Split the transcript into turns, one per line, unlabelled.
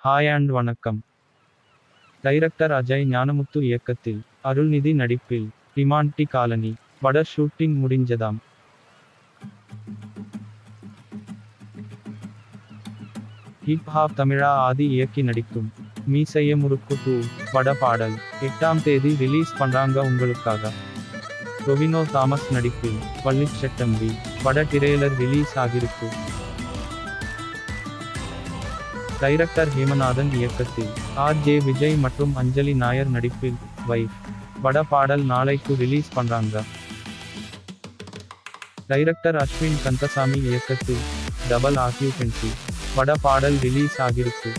Hi and வணக்கம். Director Ajay Gnanamuthu இயக்கத்தில் அருள்நிதி நடிப்பில் டிமாண்டி காலனி பட ஷூட்டிங் முடிஞ்சதாம். ஹிப் ஹாப் தமிழா ஆதி இயக்கி நடிக்கும் மீசைய முறுக்கு 2 பட பாடல் 8ஆம் தேதி ரிலீஸ் பண்றாங்க உங்களுக்காக. டொவினோ தாமஸ் நடிப்பில் பள்ளிச்சட்டம்பி பட டிரெய்லர் ரிலீஸ் ஆகிருக்கு. டைரக்டர் ஹேமநாதன் இயக்கத்தில் ஆர்.ஜே. விஜய் மற்றும் அஞ்சலி நாயர் நடிப்பில் வைஃப் பட பாடல் நாளைக்கு ரிலீஸ் பண்றாங்க. டைரக்டர் அஸ்வின் கந்தசாமி இயக்கத்தில் டபுள் ஆக்யூபென்சி பட பாடல் ரிலீஸ் ஆகிருக்கு.